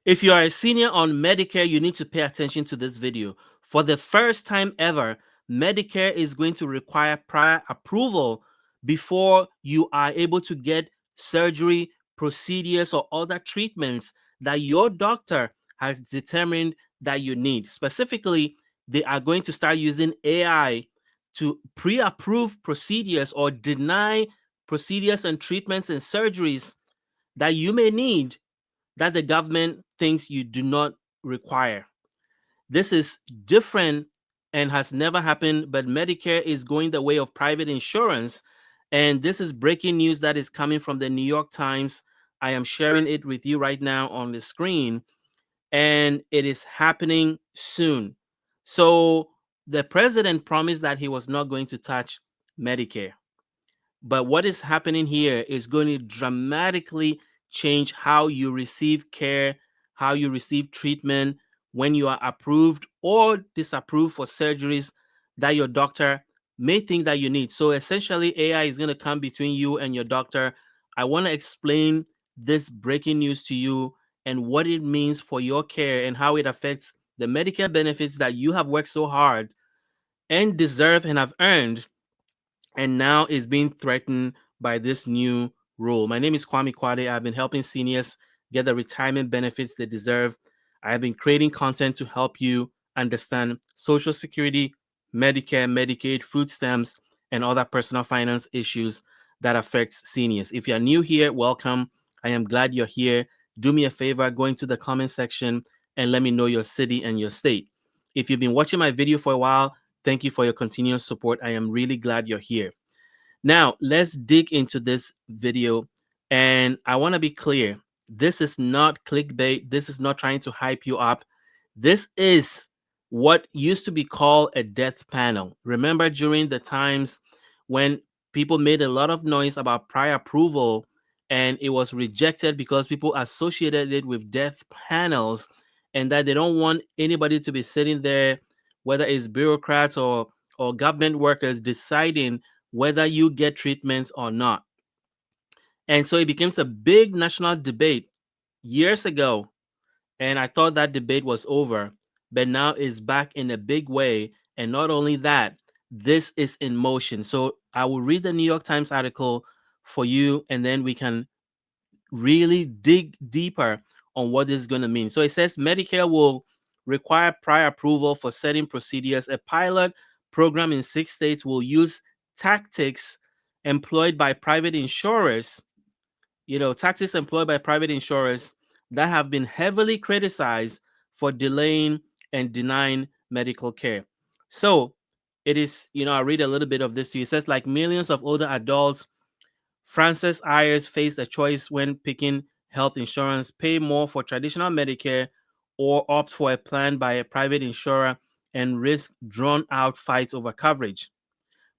If you are a senior on Medicare, you need to pay attention to this video. For the first time ever, Medicare is going to require prior approval before you are able to get surgery, procedures, or other treatments that your doctor has determined that you need. Specifically, they are going to start using AI to pre-approve procedures or deny procedures and treatments and surgeries that you may need that the government thinks you do not require. This is different and has never happened, but Medicare is going the way of private insurance. And this is breaking news that is coming from the New York Times. I am sharing it with you right now on the screen, and it is happening soon. So the president promised that he was not going to touch Medicare. But what is happening here is going to dramatically change how you receive care, how you receive treatment when you are approved or disapproved for surgeries that your doctor may think that you need. So essentially, AI is going to come between you and your doctor. I want to explain this breaking news to you and what it means for your care and how it affects the Medicare benefits that you have worked so hard and deserve and have earned and now is being threatened by this new rule. My name is Kwame Kwade. I've been helping seniors get the retirement benefits they deserve. I have been creating content to help you understand Social Security, Medicare, Medicaid, food stamps, and other personal finance issues that affects seniors. If you're new here, welcome. I am glad you're here. Do me a favor, go into the comment section and let me know your city and your state. If you've been watching my video for a while, thank you for your continuous support. I am really glad you're here. Now, let's dig into this video. And I want to be clear. This is not clickbait. This is not trying to hype you up. This is what used to be called a death panel. Remember during the times when people made a lot of noise about prior approval and it was rejected because people associated it with death panels and that they don't want anybody to be sitting there, whether it's bureaucrats or government workers, deciding whether you get treatments or not. And so it becomes a big national debate years ago. And I thought that debate was over, but now it's back in a big way. And not only that, this is in motion. So I will read the New York Times article for you, and then we can really dig deeper on what this is going to mean. So it says Medicare will require prior approval for certain procedures. A pilot program in 6 states will use tactics employed by private insurers, tactics employed by private insurers that have been heavily criticized for delaying and denying medical care. So it is, I'll read a little bit of this to you. It says, like millions of older adults, Frances Ayers faced a choice when picking health insurance: pay more for traditional Medicare or opt for a plan by a private insurer and risk drawn out fights over coverage.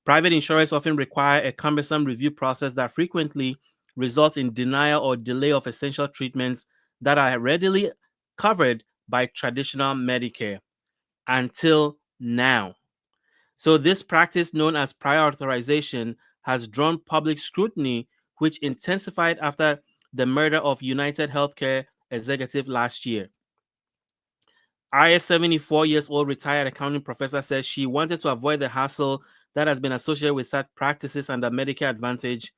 Private insurers often require a cumbersome review process that frequently results in denial or delay of essential treatments that are readily covered by traditional Medicare until now. So, this practice, known as prior authorization, has drawn public scrutiny, which intensified after the murder of United Healthcare executive last year. Arya, 74 years old, retired accounting professor, says she wanted to avoid the hassle that has been associated with such practices under Medicare Advantage.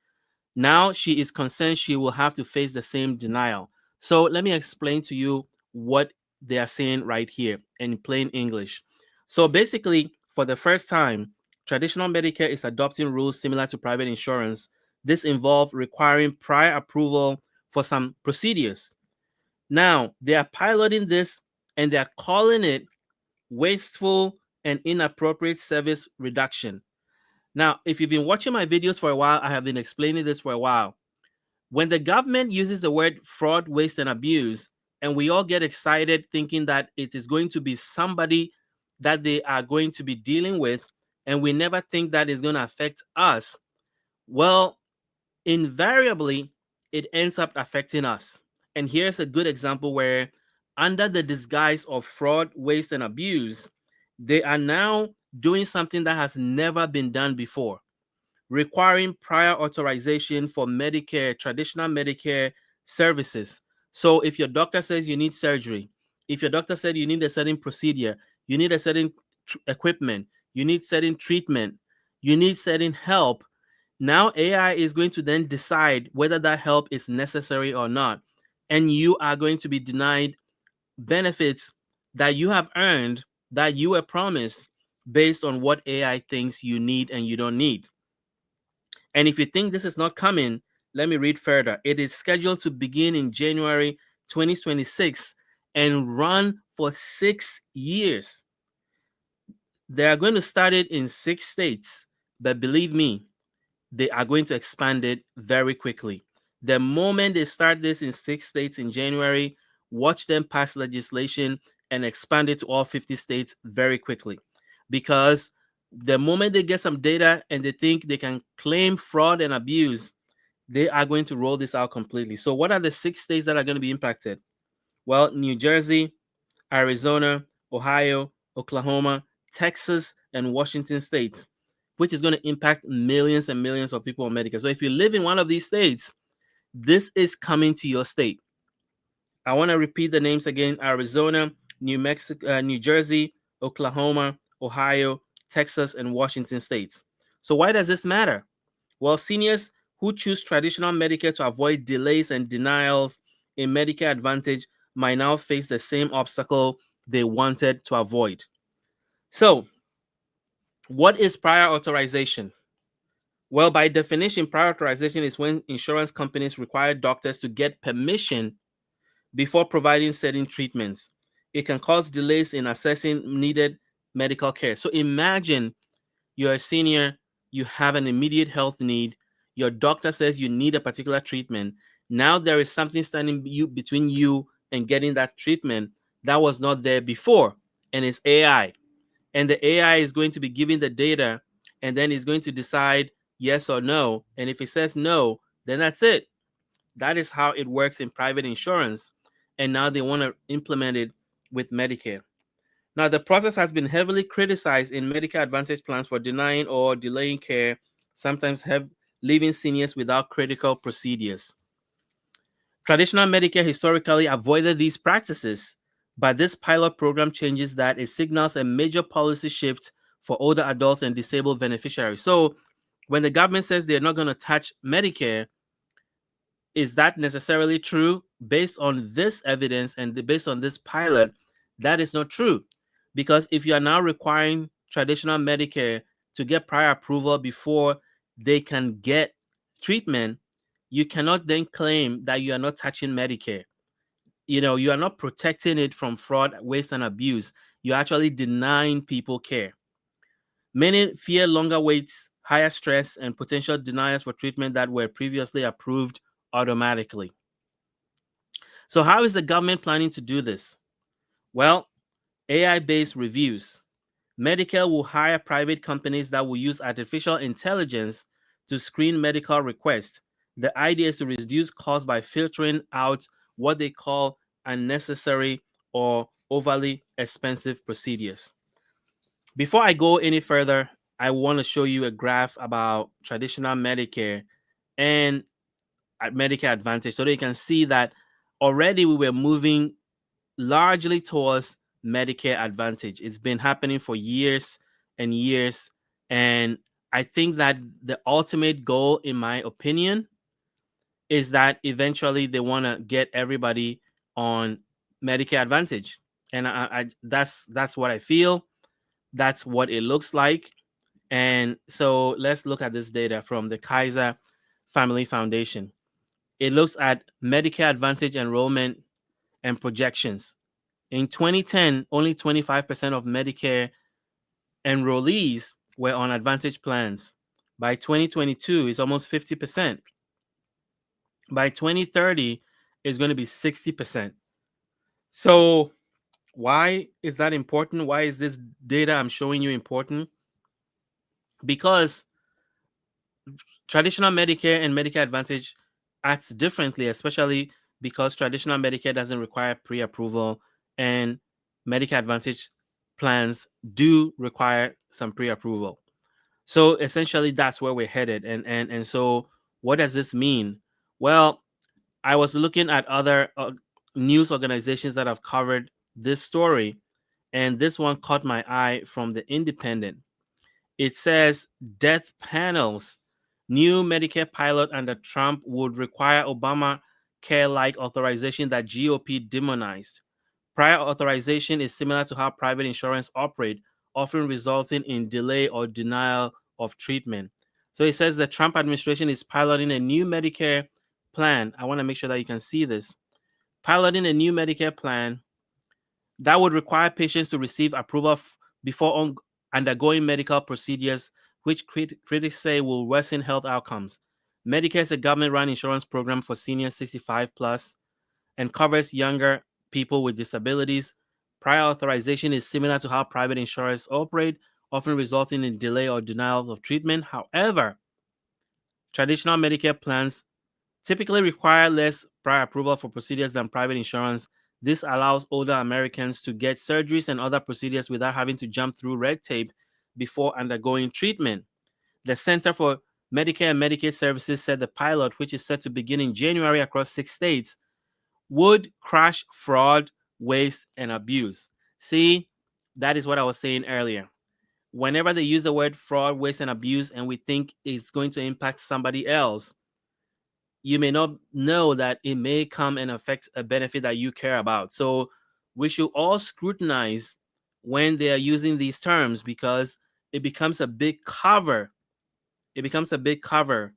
Now she is concerned she will have to face the same denial. So let me explain to you what they are saying right here in plain English. So basically, for the first time, traditional Medicare is adopting rules similar to private insurance. This involves requiring prior approval for some procedures. Now, they are piloting this and they are calling it wasteful and inappropriate service reduction. Now, if you've been watching my videos for a while, I have been explaining this for a while. When the government uses the word fraud, waste, and abuse, and we all get excited thinking that it is going to be somebody that they are going to be dealing with, and we never think that is going to affect us, well, invariably, it ends up affecting us. And here's a good example where, under the disguise of fraud, waste, and abuse, they are now doing something that has never been done before, requiring prior authorization for Medicare, traditional Medicare services. So if your doctor says you need surgery, if your doctor said you need a certain procedure, you need a certain equipment, you need certain treatment, you need certain help, now AI is going to then decide whether that help is necessary or not. And you are going to be denied benefits that you have earned, that you were promised based on what AI thinks you need and you don't need. And if you think this is not coming, let me read further. It is scheduled to begin in January 2026 and run for 6 years. They are going to start it in 6 states, but believe me, they are going to expand it very quickly. The moment they start this in 6 states in January, watch them pass legislation and expand it to all 50 states very quickly. Because the moment they get some data and they think they can claim fraud and abuse, they are going to roll this out completely. So, what are the 6 states that are going to be impacted? Well, New Jersey, Arizona, Ohio, Oklahoma, Texas, and Washington states, which is going to impact millions and millions of people on Medicare. So if you live in one of these states, this is coming to your state. I want to repeat the names again: Arizona, New Mexico, New Jersey, Oklahoma, Ohio, Texas, and Washington states. So why does this matter? Well, seniors who choose traditional Medicare to avoid delays and denials in Medicare Advantage might now face the same obstacle they wanted to avoid. So, what is prior authorization? Well, by definition, prior authorization is when insurance companies require doctors to get permission before providing certain treatments. It can cause delays in assessing needed medical care. So, imagine you're a senior, you have an immediate health need, your doctor says you need a particular treatment. Now there is something standing between you and getting that treatment that was not there before, and it's AI. And the AI is going to be giving the data, and then it's going to decide yes or no. And if it says no, then that's it. That is how it works in private insurance. And now they want to implement it with Medicare. Now, the process has been heavily criticized in Medicare Advantage plans for denying or delaying care, sometimes leaving seniors without critical procedures. Traditional Medicare historically avoided these practices, but this pilot program changes that. It signals a major policy shift for older adults and disabled beneficiaries. So, when the government says they're not going to touch Medicare, is that necessarily true? Based on this evidence and based on this pilot, that is not true. Because if you are now requiring traditional Medicare to get prior approval before they can get treatment, you cannot then claim that you are not touching Medicare. You are not protecting it from fraud, waste, and abuse. You're actually denying people care. Many fear longer waits, higher stress, and potential denials for treatment that were previously approved automatically. So, how is the government planning to do this? Well, AI-based reviews. Medicare will hire private companies that will use artificial intelligence to screen medical requests. The idea is to reduce costs by filtering out what they call unnecessary or overly expensive procedures. Before I go any further, I want to show you a graph about traditional Medicare and Medicare Advantage so that you can see that already we were moving largely towards Medicare Advantage. It's been happening for years and years. And I think that the ultimate goal, in my opinion, is that eventually they want to get everybody on Medicare Advantage. And that's what I feel. That's what it looks like. And so let's look at this data from the Kaiser Family Foundation. It looks at Medicare Advantage enrollment and projections. In 2010, only 25% of Medicare enrollees were on Advantage plans. By 2022, it's almost 50%. By 2030, it's going to be 60%. So, why is that important? Why is this data I'm showing you important? Because traditional Medicare and Medicare Advantage acts differently, especially because traditional Medicare doesn't require pre-approval and Medicare Advantage plans do require some pre-approval. So essentially that's where we're headed. And so what does this mean? Well, I was looking at other news organizations that have covered this story, and this one caught my eye from the Independent. It says death panels. New Medicare pilot under Trump would require Obama care-like authorization that GOP demonized. Prior authorization is similar to how private insurance operate, often resulting in delay or denial of treatment. So it says the Trump administration is piloting a new Medicare plan. I want to make sure that you can see this. Piloting a new Medicare plan that would require patients to receive approval before undergoing medical procedures, which critics say will worsen health outcomes. Medicare is a government-run insurance program for seniors 65 plus and covers younger people with disabilities. Prior authorization is similar to how private insurers operate, often resulting in delay or denial of treatment. However, traditional Medicare plans typically require less prior approval for procedures than private insurance. This allows older Americans to get surgeries and other procedures without having to jump through red tape before undergoing treatment. The Center for Medicare and Medicaid Services said the pilot, which is set to begin in January across 6 states, would crush fraud, waste, and abuse. See, that is what I was saying earlier. Whenever they use the word fraud, waste, and abuse, and we think it's going to impact somebody else, you may not know that it may come and affect a benefit that you care about. So we should all scrutinize when they are using these terms because it becomes a big cover. It becomes a big cover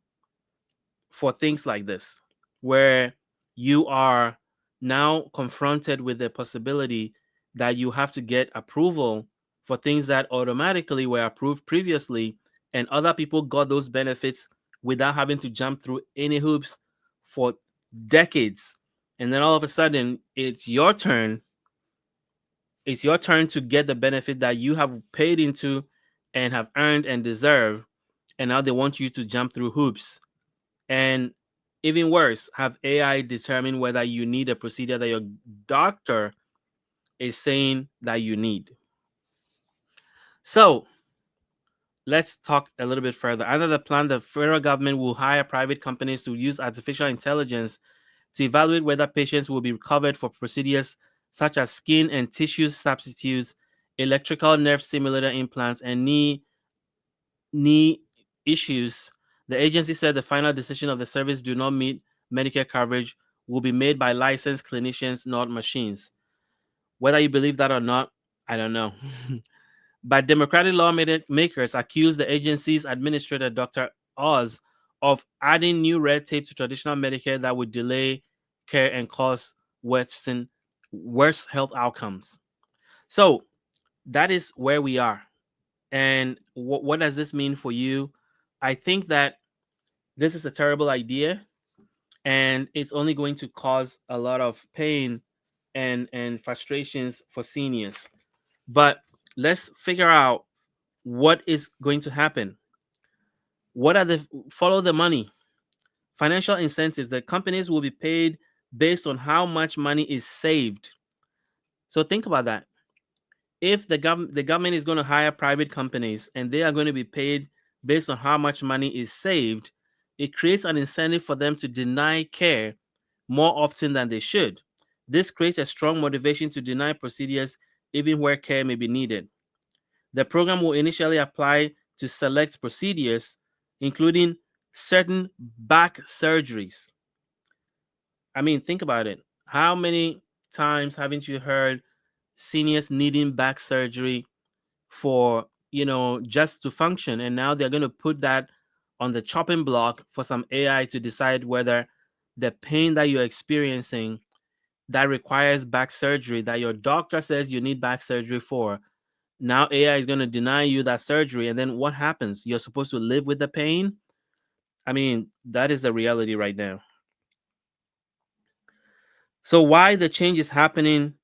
for things like this, where you are now confronted with the possibility that you have to get approval for things that automatically were approved previously, and other people got those benefits without having to jump through any hoops for decades. And then all of a sudden, it's your turn. It's your turn to get the benefit that you have paid into and have earned and deserve. And now they want you to jump through hoops and even worse, have AI determine whether you need a procedure that your doctor is saying that you need. So let's talk a little bit further. Under the plan, the federal government will hire private companies to use artificial intelligence to evaluate whether patients will be covered for procedures such as skin and tissue substitutes, electrical nerve stimulator implants, and knee issues. The agency said the final decision of the service do not meet Medicare coverage will be made by licensed clinicians, not machines. Whether you believe that or not, I don't know. But Democratic lawmakers accuse the agency's administrator, Dr. Oz, of adding new red tape to traditional Medicare that would delay care and cause worse health outcomes. So that is where we are. And what does this mean for you? I think that this is a terrible idea and it's only going to cause a lot of pain and frustrations for seniors. But let's figure out what is going to happen. What are the follow the money? Financial incentives. The companies will be paid based on how much money is saved. So think about that. If the government is going to hire private companies and they are going to be paid based on how much money is saved, it creates an incentive for them to deny care more often than they should. This creates a strong motivation to deny procedures even where care may be needed. The program will initially apply to select procedures, including certain back surgeries. I mean, think about it. How many times haven't you heard seniors needing back surgery for, just to function? And now they're going to put that on the chopping block for some AI to decide whether the pain that you're experiencing that requires back surgery that your doctor says you need back surgery for. Now AI is going to deny you that surgery. And then what happens? You're supposed to live with the pain. I mean, that is the reality right now. So why the change is happening?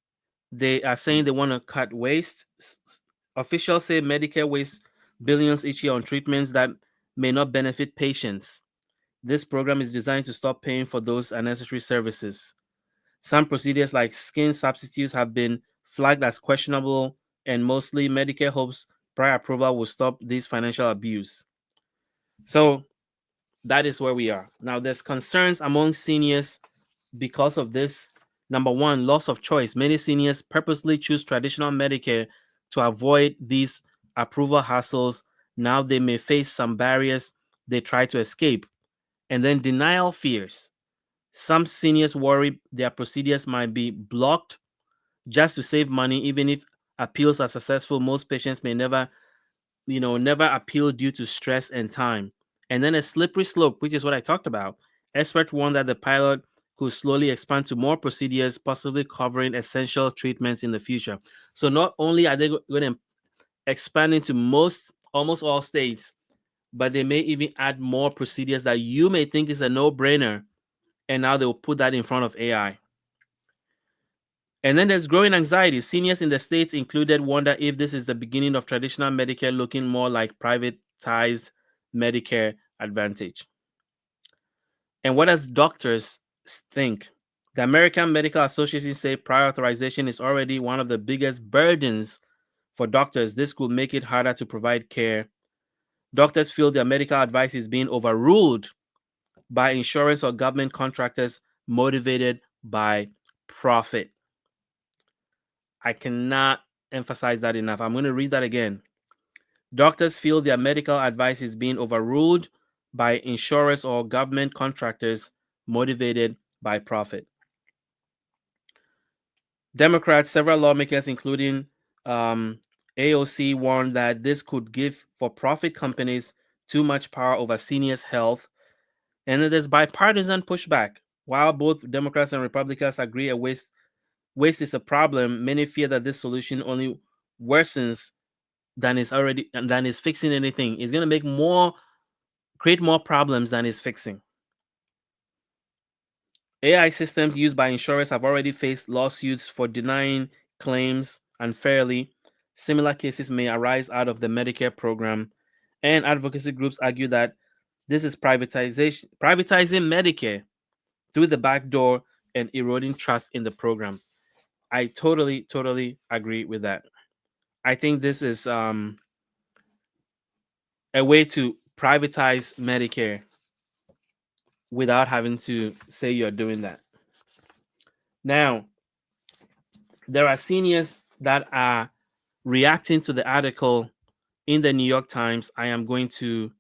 They are saying they want to cut waste. Officials say Medicare wastes billions each year on treatments that may not benefit patients. This program is designed to stop paying for those unnecessary services. Some procedures like skin substitutes have been flagged as questionable, and mostly Medicare hopes prior approval will stop this financial abuse. So that is where we are. Now, there's concerns among seniors because of this. Number one, loss of choice. Many seniors purposely choose traditional Medicare to avoid these approval hassles. Now they may face some barriers they try to escape. And then denial fears. Some seniors worry their procedures might be blocked just to save money, even if appeals are successful. Most patients may never appeal due to stress and time. And then a slippery slope, which is what I talked about. Experts warn that the pilot could slowly expand to more procedures, possibly covering essential treatments in the future. So not only are they going to expand into almost all states, but they may even add more procedures that you may think is a no-brainer, and now they will put that in front of AI. And then there's growing anxiety. Seniors in the States included wonder if this is the beginning of traditional Medicare looking more like privatized Medicare Advantage. And what does doctors think? The American Medical Association say prior authorization is already one of the biggest burdens for doctors. This could make it harder to provide care. Doctors feel their medical advice is being overruled by insurance or government contractors motivated by profit. I cannot emphasize that enough. I'm going to read that again. Doctors feel their medical advice is being overruled by insurers or government contractors motivated by profit. Democrats, several lawmakers, including AOC, warned that this could give for-profit companies too much power over seniors' health, and there's bipartisan pushback. While both Democrats and Republicans agree waste is a problem, many fear that this solution only worsens than is fixing anything. It's going to create more problems than is fixing. AI systems used by insurers have already faced lawsuits for denying claims unfairly. Similar cases may arise out of the Medicare program, and advocacy groups argue that this is privatizing Medicare through the back door and eroding trust in the program. I totally agree with that. I think this is a way to privatize Medicare without having to say you're doing that. Now, there are seniors that are reacting to the article in the New York Times. I am going to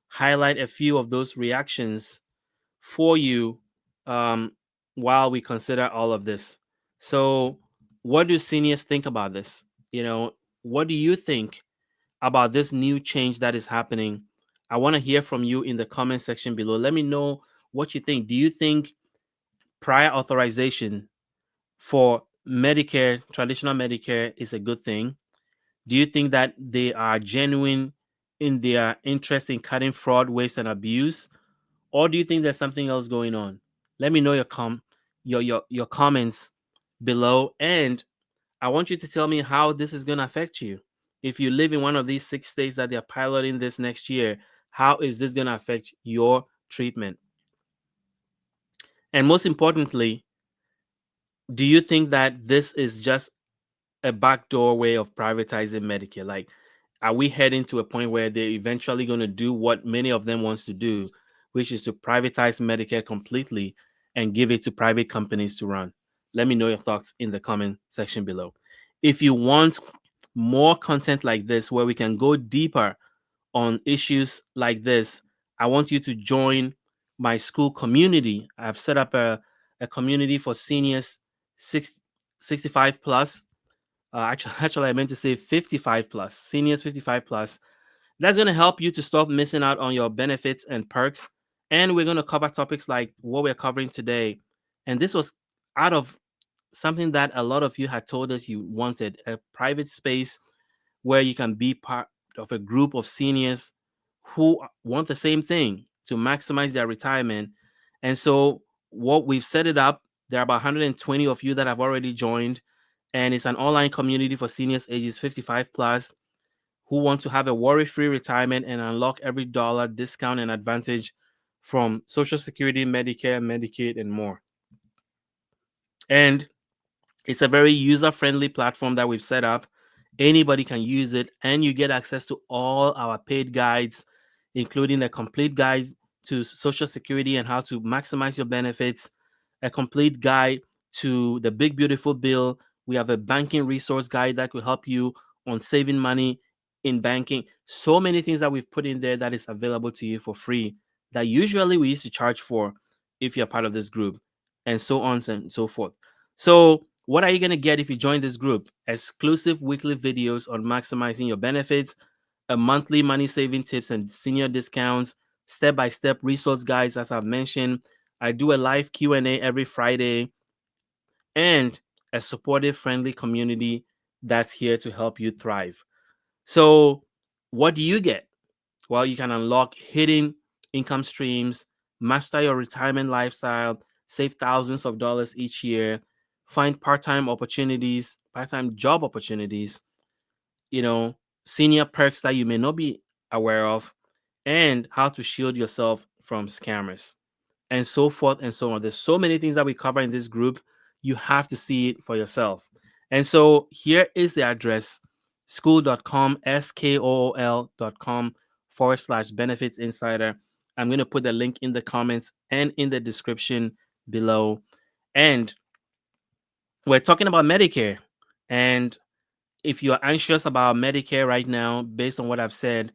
highlight a few of those reactions for you while we consider all of this. So, what do seniors think about this? What do you think about this new change that is happening? I want to hear from you in the comment section below. Let me know what you think. Do you think prior authorization for Medicare, traditional Medicare, is a good thing? Do you think that they are genuine in their interest in cutting fraud, waste, and abuse? Or do you think there's something else going on? Let me know your comments below, and I want you to tell me how this is going to affect you. If you live in one of these 6 states that they're piloting this next year, how is this going to affect your treatment? And most importantly, do you think that this is just a backdoor way of privatizing Medicare? Like, are we heading to a point where they're eventually going to do what many of them wants to do, which is to privatize Medicare completely and give it to private companies to run? Let me know your thoughts in the comment section below. If you want more content like this, where we can go deeper on issues like this, I want you to join my school community. I've set up a community for seniors 65 plus. Actually, I meant to say 55 plus, seniors 55 plus. That's going to help you to stop missing out on your benefits and perks. And we're going to cover topics like what we're covering today. And this was out of something that a lot of you had told us you wanted, a private space where you can be part of a group of seniors who want the same thing, to maximize their retirement. And so what we've set it up, there are about 120 of you that have already joined, and it's an online community for seniors ages 55 plus who want to have a worry-free retirement and unlock every dollar discount and advantage from Social Security, Medicare, Medicaid, and more. And it's a very user-friendly platform that we've set up. Anybody can use it, and you get access to all our paid guides, including a complete guide to Social Security and how to maximize your benefits, a complete guide to the big beautiful bill. We have a banking resource guide that will help you on saving money in banking. So many things that we've put in there that is available to you for free that usually we used to charge for if you're part of this group, and so on and so forth. So what are you going to get if you join this group? Exclusive weekly videos on maximizing your benefits, a monthly money saving tips and senior discounts, step-by-step resource guides, as I've mentioned. I do a live Q&A every Friday, and a supportive, friendly community that's here to help you thrive. So what do you get? Well, you can unlock hidden income streams, master your retirement lifestyle, save thousands of dollars each year, find part-time job opportunities, senior perks that you may not be aware of, and how to shield yourself from scammers, and so forth and so on. There's so many things that we cover in this group. You have to see it for yourself. And so here is the address: skool.com, skool.com/benefits insider. I'm going to put the link in the comments and in the description below. And we're talking about Medicare. And if you're anxious about Medicare right now, based on what I've said,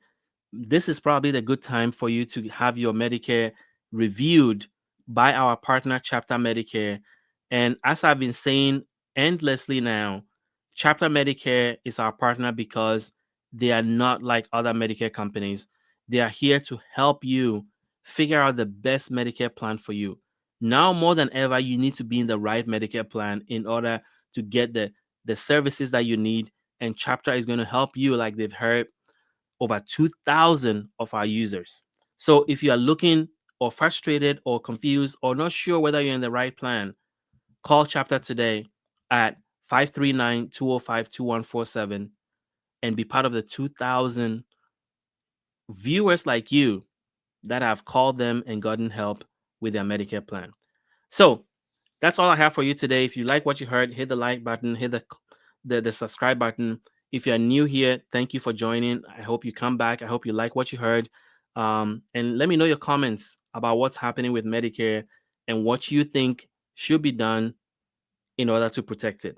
this is probably the good time for you to have your Medicare reviewed by our partner, Chapter Medicare. And as I've been saying endlessly now, Chapter Medicare is our partner because they are not like other Medicare companies. They are here to help you figure out the best Medicare plan for you. Now more than ever, you need to be in the right Medicare plan in order to get the services that you need. And Chapter is going to help you, like they've heard, over 2,000 of our users. So if you are looking or frustrated or confused or not sure whether you're in the right plan, call Chapter today at 539-205-2147 and be part of the 2,000 viewers like you that have called them and gotten help with their Medicare plan. So that's all I have for you today. If you like what you heard, hit the like button, hit the subscribe button. If you're new here, thank you for joining. I hope you come back. I hope you like what you heard. And let me know your comments about what's happening with Medicare and what you think should be done in order to protect it.